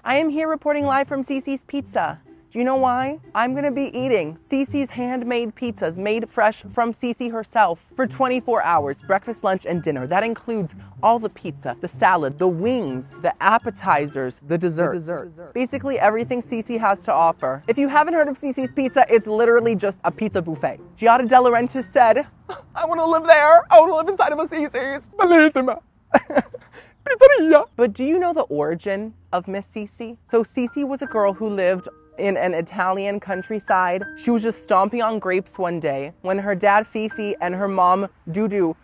I am here reporting live from Cicis Pizza. Do you know why? I'm gonna be eating Cicis handmade pizzas made fresh from Cici herself for 24 hours, breakfast, lunch, and dinner. That includes all the pizza, the salad, the wings, the appetizers, the desserts. Basically everything Cici has to offer. If you haven't heard of Cicis Pizza, it's literally just a pizza buffet. Giada De Laurentiis said, I wanna live there. I wanna live inside of a Cicis. Bellissima. Pizzeria. But do you know the origin of Miss Cici? So Cici was a girl who lived in an Italian countryside. She was just stomping on grapes one day when her dad Fifi and her mom Dudu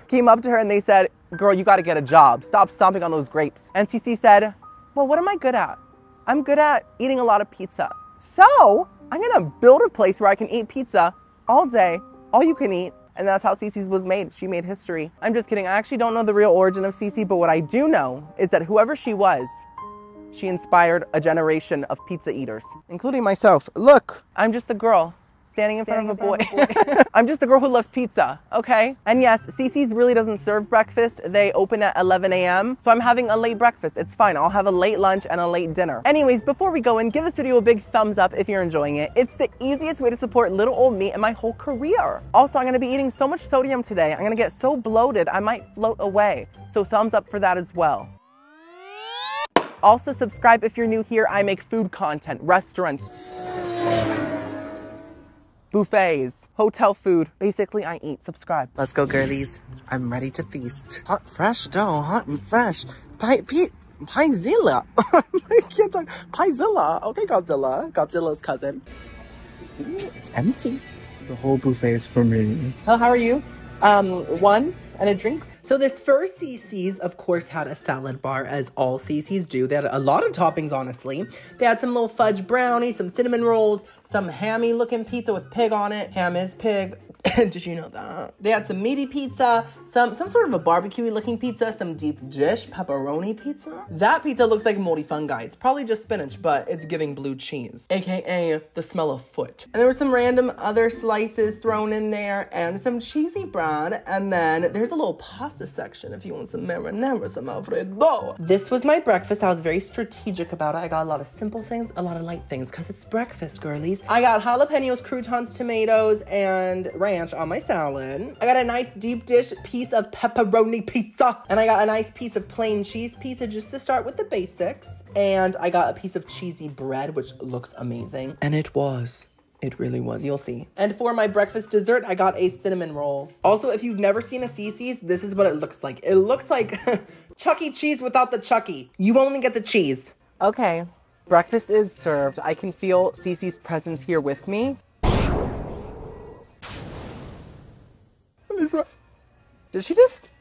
came up to her and they said, girl, you gotta get a job. Stop stomping on those grapes. And Cici said, well, what am I good at? I'm good at eating a lot of pizza. So I'm gonna build a place where I can eat pizza all day, all you can eat. And that's how Cicis was made. She made history. I'm just kidding. I actually don't know the real origin of Cici, but what I do know is that whoever she was, she inspired a generation of pizza eaters, including myself. Look, I'm just a girl standing in front of a boy. I'm just a girl who loves pizza, okay? And yes, Cicis really doesn't serve breakfast. They open at 11 a.m. So I'm having a late breakfast. It's fine. I'll have a late lunch and a late dinner. Anyways, before we go in, give this video a big thumbs up if you're enjoying it. It's the easiest way to support little old me and my whole career. Also, I'm gonna be eating so much sodium today. I'm gonna get so bloated, I might float away. So thumbs up for that as well. Also subscribe if you're new here. I make food content, restaurants, buffets, hotel food. Basically, I eat. Subscribe. Let's go, girlies. I'm ready to feast. Hot, fresh dough, hot and fresh. Piezilla. I can't talk. Piezilla. Okay, Godzilla. Godzilla's cousin. Ooh, it's empty. The whole buffet is for me. Oh, how are you? One and a drink. So this first Cicis, of course, had a salad bar, as all Cicis do. They had a lot of toppings, honestly. They had some little fudge brownies, some cinnamon rolls, some hammy-looking pizza with pig on it. Ham is pig. Did you know that? They had some meaty pizza, some sort of a barbecue looking pizza, some deep dish pepperoni pizza. That pizza looks like moldy fungi. It's probably just spinach, but it's giving blue cheese, aka the smell of foot. And there were some random other slices thrown in there and some cheesy bread. And then there's a little pasta section if you want some marinara, some alfredo. This was my breakfast. I was very strategic about it. I got a lot of simple things, a lot of light things, because it's breakfast, girlies. I got jalapenos, croutons, tomatoes, and ranch on my salad. I got a nice deep dish piece of pepperoni pizza, and I got a nice piece of plain cheese pizza just to start with the basics, and I got a piece of cheesy bread, which looks amazing, and it really was, you'll see. And for my breakfast dessert, I got a cinnamon roll. Also, if you've never seen a Cicis, this is what it looks like. It looks like Chuck E. Cheese without the Chucky. You only get the cheese. Okay, breakfast is served. I can feel Cici's presence here with me. Did she just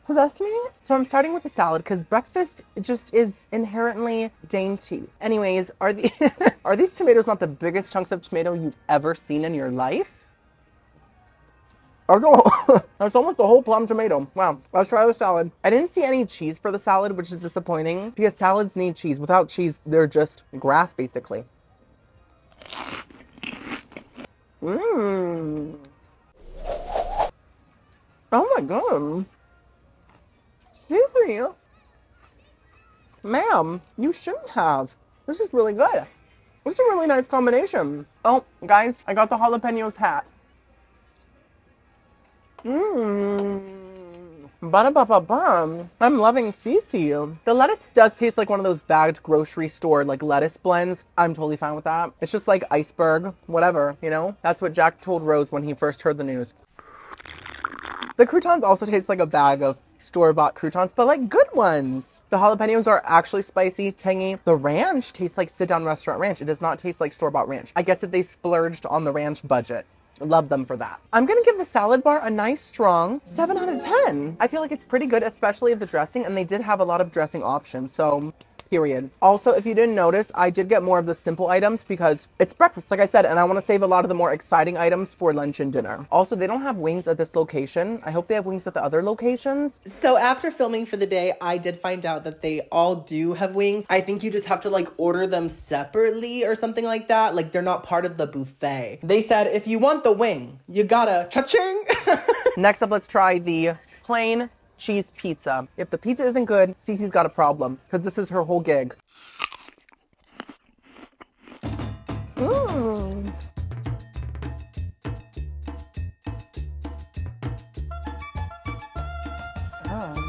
possess me? So I'm starting with a salad because breakfast just is inherently dainty. Anyways, are these tomatoes not the biggest chunks of tomato you've ever seen in your life? That's almost a whole plum tomato. Wow, let's try the salad. I didn't see any cheese for the salad, which is disappointing because salads need cheese. Without cheese, they're just grass, basically. Mmm. Oh my god. Excuse me. Ma'am, you shouldn't have. This is really good. This is a really nice combination. Oh, guys, I got the jalapenos hat. Ba-da-ba-ba-bum. I'm loving Cici. The lettuce does taste like one of those bagged grocery store like lettuce blends. I'm totally fine with that. It's just like iceberg, whatever, you know? That's what Jack told Rose when he first heard the news. The croutons also taste like a bag of store-bought croutons, but like good ones. The jalapenos are actually spicy, tangy. The ranch tastes like sit-down restaurant ranch. It does not taste like store-bought ranch. I guess that they splurged on the ranch budget. Love them for that. I'm gonna give the salad bar a nice strong 7 out of 10. I feel like it's pretty good, especially of the dressing, and they did have a lot of dressing options, so period. Also, if you didn't notice, I did get more of the simple items because it's breakfast, like I said, and I want to save a lot of the more exciting items for lunch and dinner. Also, they don't have wings at this location. I hope they have wings at the other locations. So after filming for the day, I did find out that they all do have wings. I think you just have to like order them separately or something like that. Like they're not part of the buffet. They said, if you want the wing, you gotta cha-ching. Next up, let's try the plain cheese pizza. If the pizza isn't good, Cici's got a problem because this is her whole gig. God.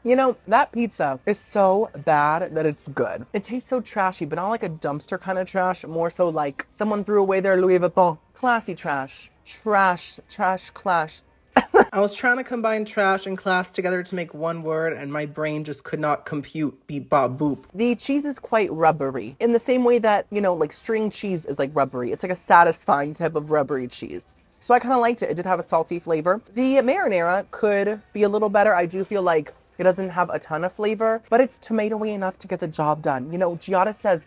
You know, that pizza is so bad that it's good. It tastes so trashy, but not like a dumpster kind of trash, more so like someone threw away their Louis Vuitton. Classy trash. Trash, clash. I was trying to combine trash and class together to make one word, and my brain just could not compute beep bop boop. The cheese is quite rubbery, in the same way that, you know, like string cheese is like rubbery. It's like a satisfying type of rubbery cheese. So I kind of liked it. It did have a salty flavor. The marinara could be a little better. I do feel like it doesn't have a ton of flavor, but it's tomatoey enough to get the job done. You know, Giada says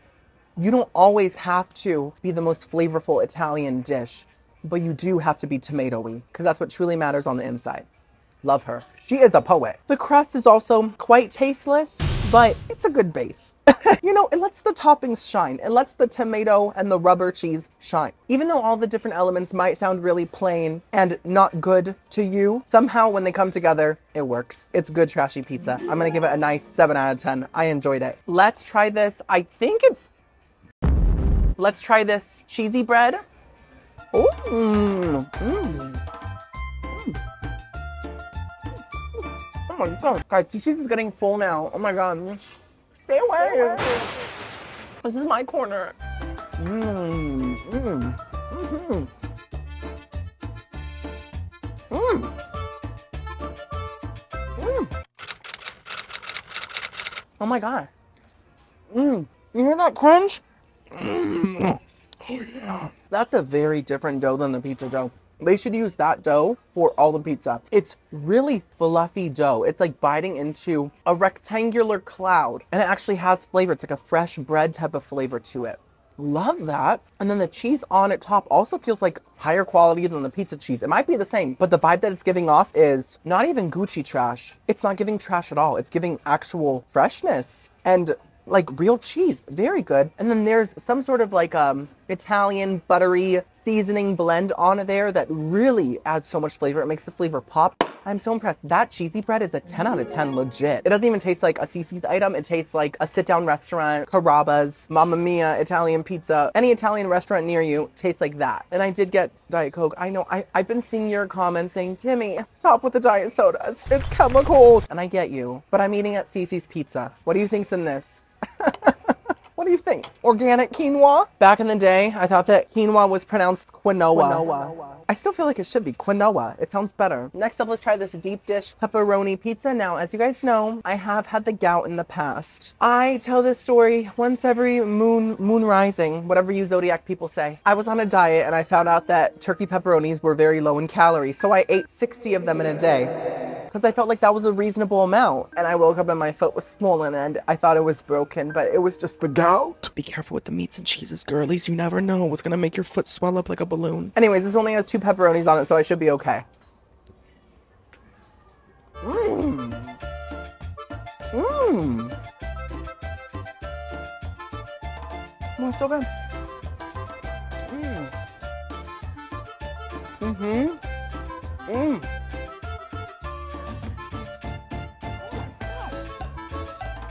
you don't always have to be the most flavorful Italian dish, but you do have to be tomatoey, because that's what truly matters on the inside. Love her. She is a poet. The crust is also quite tasteless, but it's a good base. You know, it lets the toppings shine. It lets the tomato and the rubber cheese shine. Even though all the different elements might sound really plain and not good to you, somehow when they come together, it works. It's good trashy pizza. I'm gonna give it a nice 7 out of 10. I enjoyed it. Let's try this. Let's try this cheesy bread. Oh, Oh my God. Guys, Cicis is getting full now. Oh my God. Stay away. This is my corner. Oh my God. You hear that crunch? Oh yeah. That's a very different dough than the pizza dough. They should use that dough for all the pizza. It's really fluffy dough. It's like biting into a rectangular cloud, and it actually has flavor. It's like a fresh bread type of flavor to it. Love that. And then the cheese on it top also feels like higher quality than the pizza cheese. It might be the same, but the vibe that it's giving off is not even Gucci trash. It's not giving trash at all. It's giving actual freshness and like real cheese. Very good. And then there's some sort of like Italian buttery seasoning blend on there that really adds so much flavor. It makes the flavor pop. I'm so impressed. That cheesy bread is a 10 out of 10 legit. It doesn't even taste like a Cicis item. It tastes like a sit-down restaurant, Carrabba's, Mamma Mia, Italian pizza. Any Italian restaurant near you tastes like that. And I did get Diet Coke. I know, I've been seeing your comments saying, Timmy, stop with the diet sodas. It's chemicals. And I get you, but I'm eating at Cicis Pizza. What do you think's in this? What do you think? Organic quinoa? Back in the day, I thought that quinoa was pronounced quinoa. I still feel like it should be quinoa. It sounds better. Next up, let's try this deep dish pepperoni pizza. Now, as you guys know, I have had the gout in the past. I tell this story once every moon rising, whatever you zodiac people say. I was on a diet and I found out that turkey pepperonis were very low in calories, so I ate 60 of them in a day, because I felt like that was a reasonable amount. And I woke up and my foot was swollen and I thought it was broken, but it was just the gout. Be careful with the meats and cheeses, girlies. You never know what's gonna make your foot swell up like a balloon. Anyways, this only has 2 pepperonis on it, so I should be okay. Oh, it's so good.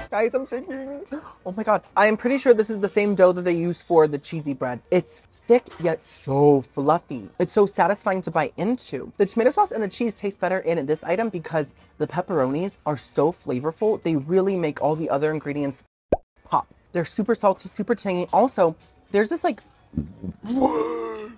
Guys, I'm shaking. Oh my God. I am pretty sure this is the same dough that they use for the cheesy bread. It's thick, yet so fluffy. It's so satisfying to bite into. The tomato sauce and the cheese taste better in this item because the pepperonis are so flavorful. They really make all the other ingredients pop. They're super salty, super tangy. Also, there's this like,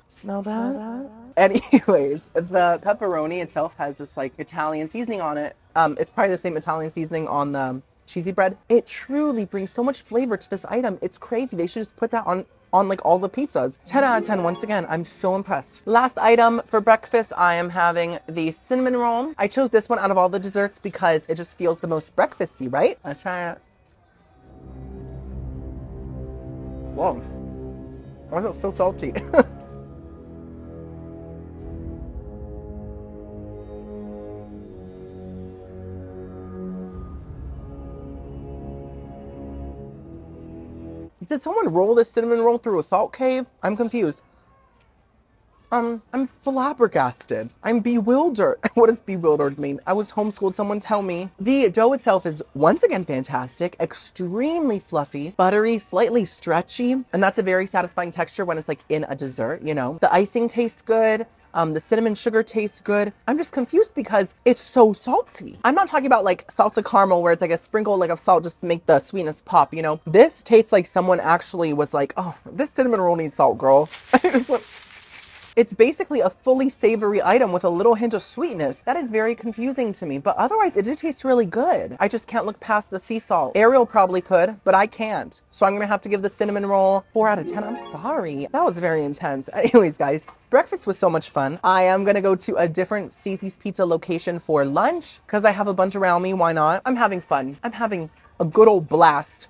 smell that? Anyways, the pepperoni itself has this like Italian seasoning on it. It's probably the same Italian seasoning on the cheesy bread. It truly brings so much flavor to this item. It's crazy. They should just put that on like all the pizzas. 10 out of 10 once again. I'm so impressed. Last item for breakfast, I am having the cinnamon roll. I chose this one out of all the desserts because it just feels the most breakfasty, right? Let's try it. Whoa. Why is it so salty? Did someone roll this cinnamon roll through a salt cave? I'm confused. I'm flabbergasted. I'm bewildered. What does bewildered mean? I was homeschooled, someone tell me. The dough itself is once again fantastic, extremely fluffy, buttery, slightly stretchy, and that's a very satisfying texture when it's like in a dessert, you know? The icing tastes good. The cinnamon sugar tastes good. I'm just confused because it's so salty. I'm not talking about like salted caramel where it's like a sprinkle like of salt just to make the sweetness pop, you know? This tastes like someone actually was like, oh, this cinnamon roll needs salt, girl. It's basically a fully savory item with a little hint of sweetness. That is very confusing to me, but otherwise it did taste really good. I just can't look past the sea salt. Ariel probably could, but I can't. So I'm gonna have to give the cinnamon roll 4 out of 10. I'm sorry. That was very intense. Anyways, guys, breakfast was so much fun. I am gonna go to a different Cicis pizza location for lunch because I have a bunch around me. Why not? I'm having fun. I'm having a good old blast.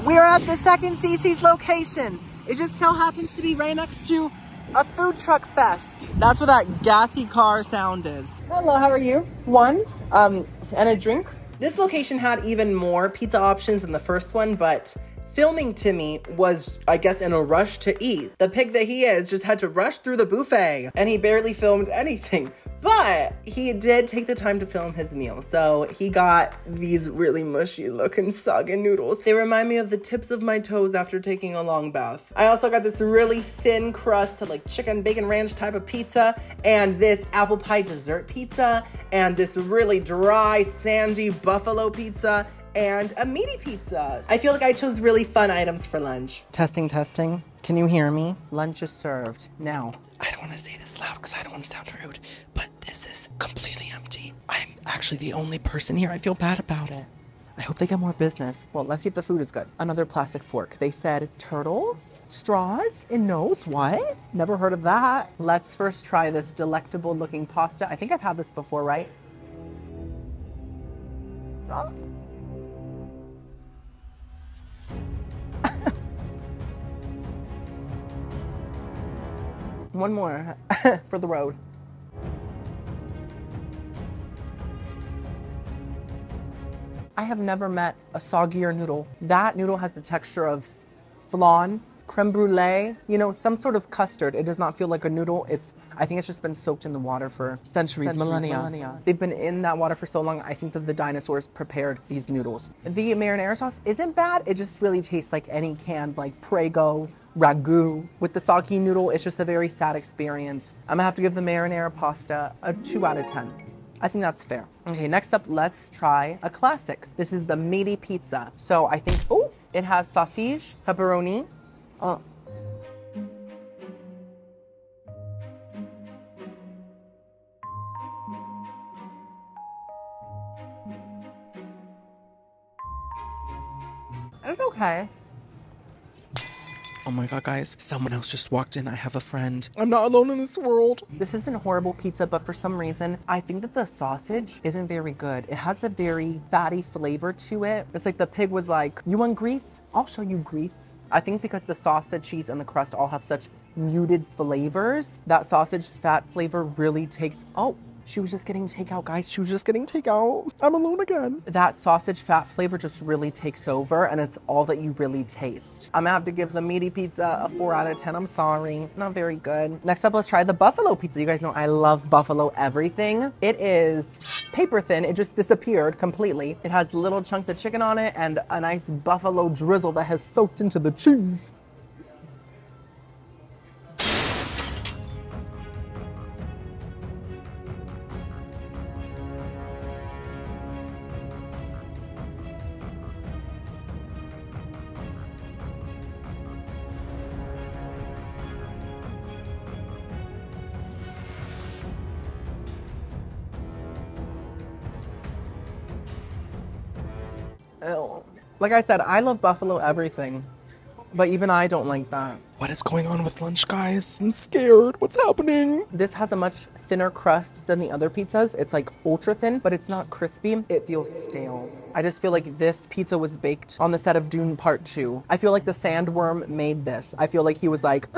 We're at the second Cicis location. It just so happens to be right next to a food truck fest. That's what that gassy car sound is. Hello, how are you? One, and a drink. This location had even more pizza options than the first one, but filming Timmy was, I guess, in a rush to eat. The pig that he is just had to rush through the buffet, and he barely filmed anything. But he did take the time to film his meal. So he got these really mushy looking soggy noodles. They remind me of the tips of my toes after taking a long bath. I also got this really thin crust like chicken bacon ranch type of pizza, and this apple pie dessert pizza, and this really dry sandy buffalo pizza, and a meaty pizza. I feel like I chose really fun items for lunch. Testing, testing. Can you hear me? Lunch is served. Now, I don't want to say this loud because I don't want to sound rude, but this is completely empty. I'm actually the only person here. I feel bad about it. I hope they get more business. Well, let's see if the food is good. Another plastic fork. They said turtles, straws, and nose. What? Never heard of that. Let's first try this delectable looking pasta. I think I've had this before, right? Oh. One more for the road. I have never met a soggier noodle. That noodle has the texture of flan, creme brulee, you know, some sort of custard. It does not feel like a noodle. I think it's just been soaked in the water for centuries, millennia. They've been in that water for so long, I think that the dinosaurs prepared these noodles. The marinara sauce isn't bad. It just really tastes like any canned like Prego ragu. With the soggy noodle, it's just a very sad experience. I'm gonna have to give the marinara pasta a 2 out of 10. I think that's fair. Okay, next up, let's try a classic. This is the meaty pizza. So I think, oh, it has sausage, pepperoni. It's okay. Oh my god, guys, someone else just walked in. I have a friend. I'm not alone in this world. This isn't horrible pizza, but for some reason, I think that the sausage isn't very good. It has a very fatty flavor to it. It's like the pig was like, you want grease? I'll show you grease. I think because the sauce, the cheese, and the crust all have such muted flavors, that sausage fat flavor really takes, oh, she was just getting takeout, guys. She was just getting takeout. I'm alone again. That sausage fat flavor just really takes over, and it's all that you really taste. I'm gonna have to give the meaty pizza a 4 out of 10. I'm sorry, not very good. Next up, let's try the buffalo pizza. You guys know I love buffalo everything. It is paper thin. It just disappeared completely. It has little chunks of chicken on it and a nice buffalo drizzle that has soaked into the cheese. Ew. Like I said, I love buffalo everything, but even I don't like that. What is going on with lunch, guys? I'm scared. What's happening? This has a much thinner crust than the other pizzas. It's like ultra thin, but it's not crispy. It feels stale. I just feel like this pizza was baked on the set of Dune Part 2. I feel like the sandworm made this. I feel like he was like,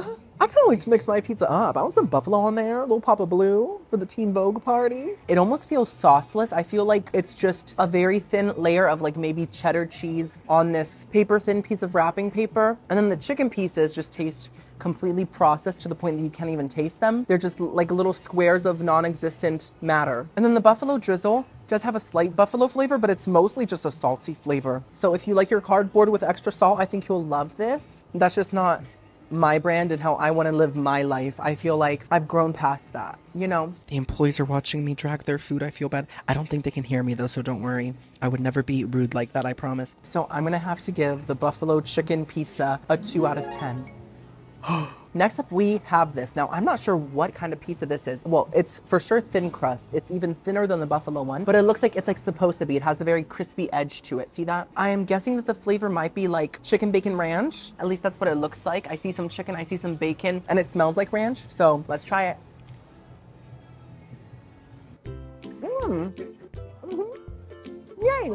I can't wait to mix my pizza up. I want some buffalo on there, a little Papa Blue for the Teen Vogue party. It almost feels sauceless. I feel like it's just a very thin layer of like maybe cheddar cheese on this paper thin piece of wrapping paper. And then the chicken pieces just taste completely processed to the point that you can't even taste them. They're just like little squares of non-existent matter. And then the buffalo drizzle does have a slight buffalo flavor, but it's mostly just a salty flavor. So if you like your cardboard with extra salt, I think you'll love this. That's just not my brand and how I want to live my life. I feel like I've grown past that, you know? The employees are watching me drag their food. I feel bad. I don't think they can hear me though, so don't worry. I would never be rude like that, I promise. So I'm gonna have to give the buffalo chicken pizza a 2 out of 10. Next up, we have this. Now, I'm not sure what kind of pizza this is. Well, it's for sure thin crust. It's even thinner than the buffalo one, but it looks like it's like supposed to be. It has a very crispy edge to it. See that? I am guessing that the flavor might be like chicken bacon ranch. At least that's what it looks like. I see some chicken, I see some bacon, and it smells like ranch. So let's try it. Yay.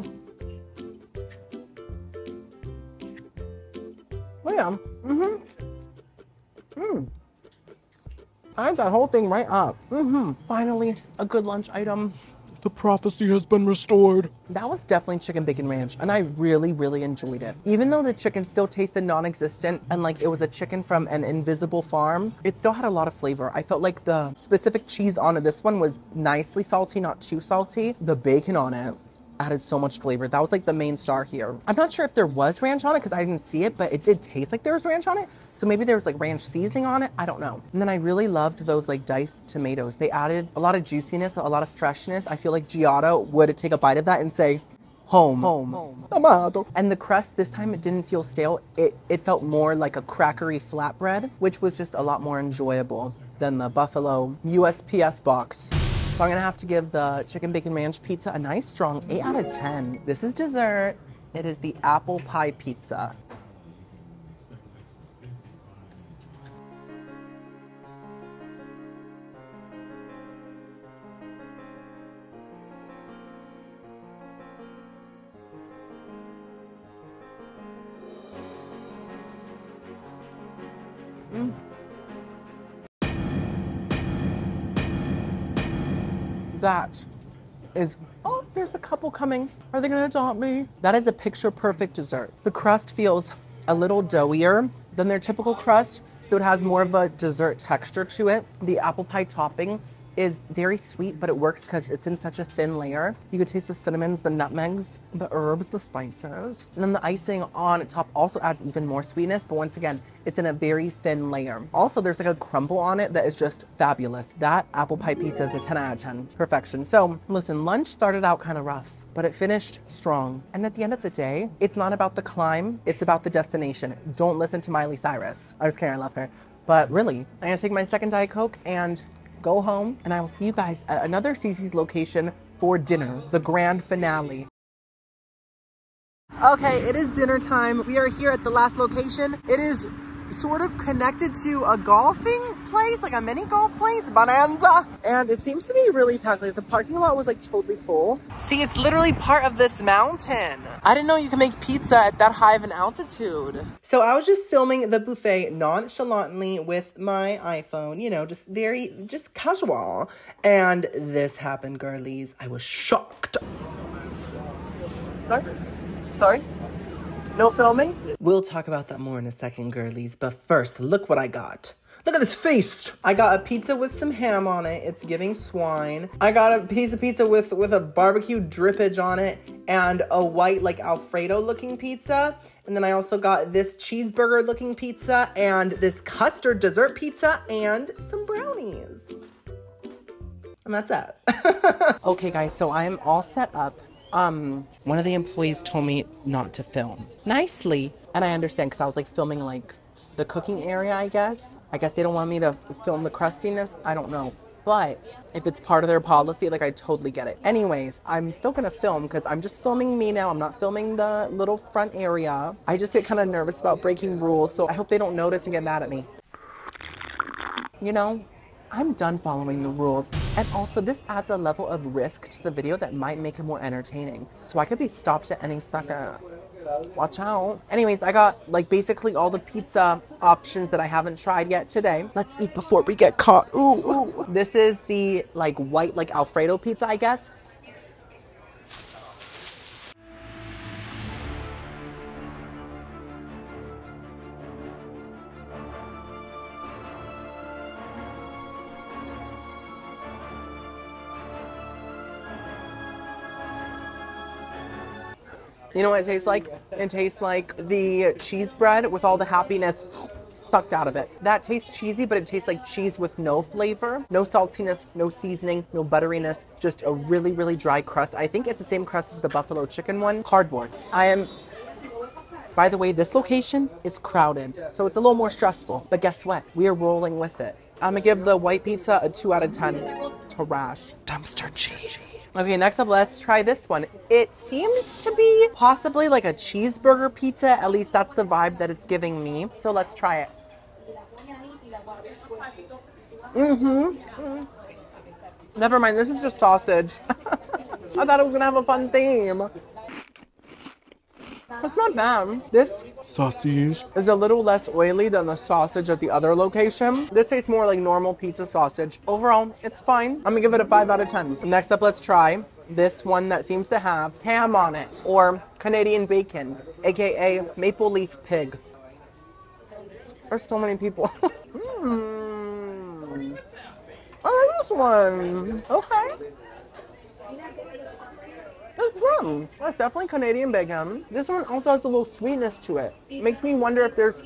Oh yeah. I ate that whole thing right up. Finally, a good lunch item. The prophecy has been restored. That was definitely chicken bacon ranch, and I really, really enjoyed it. Even though the chicken still tasted non-existent and like it was a chicken from an invisible farm, it still had a lot of flavor. I felt like the specific cheese on this one was nicely salty, not too salty. The bacon on it added so much flavor. That was like the main star here. I'm not sure if there was ranch on it because I didn't see it, but it did taste like there was ranch on it. So maybe there was like ranch seasoning on it. I don't know. And then I really loved those like diced tomatoes. They added a lot of juiciness, a lot of freshness. I feel like Giotto would take a bite of that and say, home. Amato. And the crust this time, it didn't feel stale. It felt more like a crackery flatbread, which was just a lot more enjoyable than the Buffalo USPS box. So I'm gonna have to give the chicken bacon ranch pizza a nice strong 8 out of 10. This is dessert. It is the apple pie pizza. That is, oh, there's a couple coming. Are they gonna adopt me? That is a picture perfect dessert. The crust feels a little doughier than their typical crust, so it has more of a dessert texture to it. The apple pie topping is very sweet, but it works because it's in such a thin layer. You could taste the cinnamons, the nutmegs, the herbs, the spices. And then the icing on top also adds even more sweetness, but once again, it's in a very thin layer. Also, there's like a crumble on it that is just fabulous. That apple pie pizza is a 10 out of 10. Perfection. So listen, lunch started out kind of rough, but it finished strong. And at the end of the day, it's not about the climb, it's about the destination. Don't listen to Miley Cyrus. I just kidding, I love her. But really, I'm gonna take my second Diet Coke and go home, and I will see you guys at another Cicis location for dinner, the grand finale. Okay, it is dinner time. We are here at the last location. It is sort of connected to a golfing place, like a mini golf place, Bonanza. And it seems to be really packed. Like the parking lot was like totally full. See, it's literally part of this mountain. I didn't know you can make pizza at that high of an altitude. So I was just filming the buffet nonchalantly with my iPhone, you know, just casual. And this happened, girlies. I was shocked. Sorry? No filming? We'll talk about that more in a second, girlies. But first, look what I got. Look at this feast. I got a pizza with some ham on it. It's giving swine. I got a piece of pizza with a barbecue drippage on it and a white like Alfredo looking pizza. And then I also got this cheeseburger looking pizza and this custard dessert pizza and some brownies. And that's it. Okay, guys, so I am all set up. One of the employees told me not to film. Nicely. And I understand because I was like filming like the cooking area, I guess. I guess they don't want me to film the crustiness. I don't know. But if it's part of their policy, like I totally get it. Anyways, I'm still gonna film because I'm just filming me now. I'm not filming the little front area. I just get kind of nervous about breaking rules. So I hope they don't notice and get mad at me. You know? I'm done following the rules. And also this adds a level of risk to the video that might make it more entertaining. So I could be stopped at any second. Watch out. Anyways, I got like basically all the pizza options that I haven't tried yet today. Let's eat before we get caught. Ooh, ooh. This is the like white, like Alfredo pizza, I guess. You know what it tastes like? It tastes like the cheese bread with all the happiness sucked out of it. That tastes cheesy, but it tastes like cheese with no flavor, no saltiness, no seasoning, no butteriness, just a really, really dry crust. I think it's the same crust as the buffalo chicken one. Cardboard. By the way, this location is crowded, so it's a little more stressful. But guess what? We are rolling with it. I'm gonna give the white pizza a 2 out of 10. Trash. Dumpster cheese. Okay, next up, let's try this one. It seems to be possibly like a cheeseburger pizza. At least that's the vibe that it's giving me. So let's try it. Never mind, this is just sausage. I thought it was gonna have a fun theme. It's not bad. This sausage is a little less oily than the sausage at the other location. This tastes more like normal pizza sausage. Overall, it's fine. I'm gonna give it a 5 out of 10. Next up, let's try this one that seems to have ham on it, or Canadian bacon, aka maple leaf pig. There's so many people. I like this one. Okay. That's good. That's definitely Canadian bacon. This one also has a little sweetness to it. Makes me wonder if there's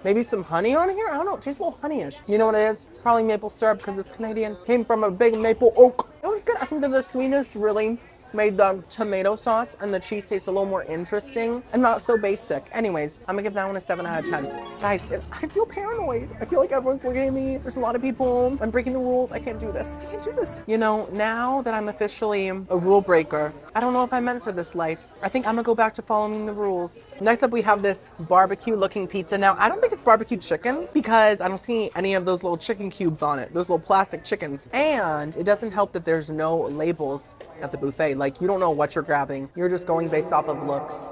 maybe some honey on here. I don't know. It tastes a little honeyish. You know what it is? It's probably maple syrup because it's Canadian. Came from a big maple oak. It was good. I think that the sweetness really made the tomato sauce and the cheese taste a little more interesting and not so basic. Anyways, I'm gonna give that one a 7 out of 10. Guys, I feel paranoid. I feel like everyone's looking at me. There's a lot of people. I'm breaking the rules. I can't do this. I can't do this. You know, now that I'm officially a rule breaker, I don't know if I'm meant for this life. I think I'm gonna go back to following the rules. Next up, we have this barbecue looking pizza. Now, I don't think it's barbecue chicken because I don't see any of those little chicken cubes on it. Those little plastic chickens. And it doesn't help that there's no labels at the buffet. Like, you don't know what you're grabbing. You're just going based off of looks.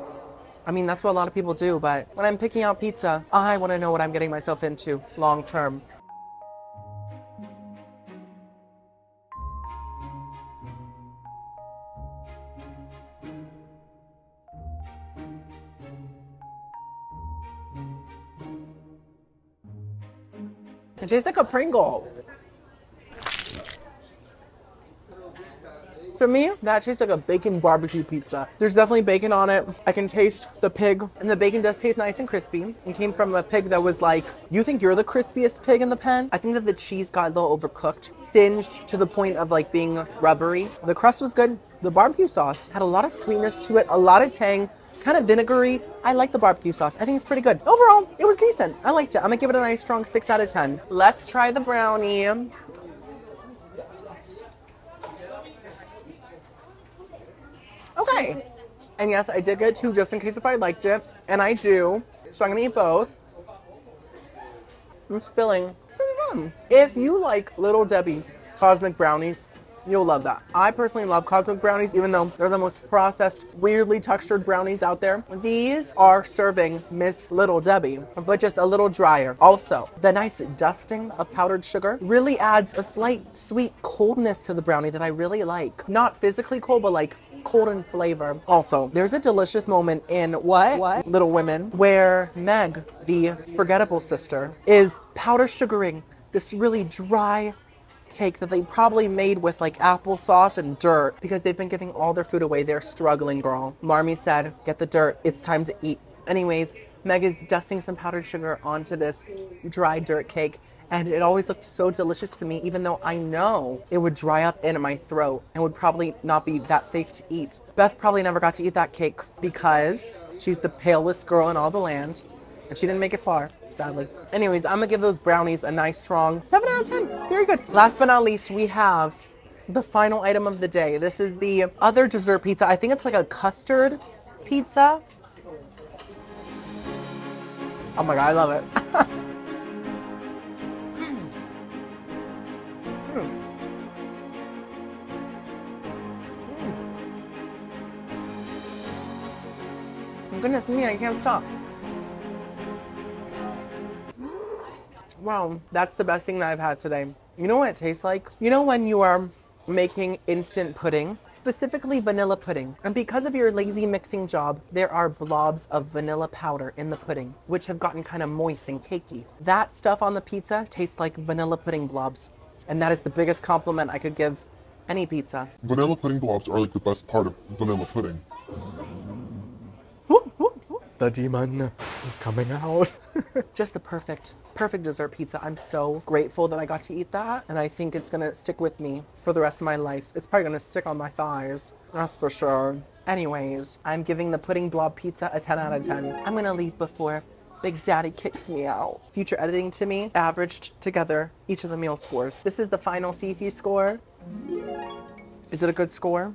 I mean, that's what a lot of people do, but when I'm picking out pizza, I want to know what I'm getting myself into long term. It tastes like a Pringle. To me, that tastes like a bacon barbecue pizza. There's definitely bacon on it. I can taste the pig, and the bacon does taste nice and crispy. It came from a pig that was like, you think you're the crispiest pig in the pen? I think that the cheese got a little overcooked, singed to the point of like being rubbery. The crust was good. The barbecue sauce had a lot of sweetness to it, a lot of tang, kind of vinegary. I like the barbecue sauce. I think it's pretty good. Overall, it was decent. I liked it. I'm gonna give it a nice strong 6 out of 10. Let's try the brownie. Okay. And yes, I did get 2 just in case if I liked it. And I do. So I'm gonna eat both. It's filling. If you like Little Debbie Cosmic Brownies, you'll love that. I personally love Cosmic Brownies, even though they're the most processed, weirdly textured brownies out there. These are serving Miss Little Debbie, but just a little drier. Also, the nice dusting of powdered sugar really adds a slight sweet coldness to the brownie that I really like. Not physically cold, but like cold in flavor. Also, there's a delicious moment in what? Little Women, where Meg, the forgettable sister, is powder sugaring this really dry cake that they probably made with like applesauce and dirt because they've been giving all their food away. They're struggling, girl. Marmee said, get the dirt. It's time to eat. Anyways, Meg is dusting some powdered sugar onto this dry dirt cake. And it always looked so delicious to me, even though I know it would dry up in my throat and would probably not be that safe to eat. Beth probably never got to eat that cake because she's the palest girl in all the land. And she didn't make it far, sadly. Anyways, I'm gonna give those brownies a nice strong 7 out of 10. Very good. Last but not least, we have the final item of the day. This is the other dessert pizza. I think it's like a custard pizza. Oh my God, I love it. I'm gonna goodness me, I can't stop. Wow, that's the best thing that I've had today. You know what it tastes like? You know when you are making instant pudding, specifically vanilla pudding, and because of your lazy mixing job, there are blobs of vanilla powder in the pudding, which have gotten kind of moist and cakey. That stuff on the pizza tastes like vanilla pudding blobs, and that is the biggest compliment I could give any pizza. Vanilla pudding blobs are like the best part of vanilla pudding. The demon is coming out. Just the perfect dessert pizza. I'm so grateful that I got to eat that, and I think it's gonna stick with me for the rest of my life. It's probably gonna stick on my thighs, that's for sure. Anyways, I'm giving the pudding blob pizza a 10 out of 10. I'm gonna leave before Big Daddy kicks me out. Future editing Timmy averaged together each of the meal scores. This is the final Cicis score. Is it a good score?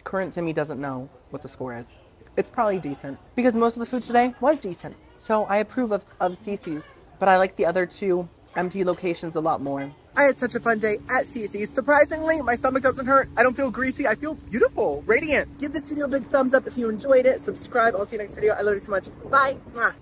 Current Timmy doesn't know what the score is. It's probably decent, because most of the food today was decent. So I approve of Cicis, but I like the other two empty locations a lot more. I had such a fun day at Cicis. Surprisingly, my stomach doesn't hurt. I don't feel greasy. I feel beautiful, radiant. Give this video a big thumbs up if you enjoyed it. Subscribe. I'll see you next video. I love you so much. Bye. Mwah.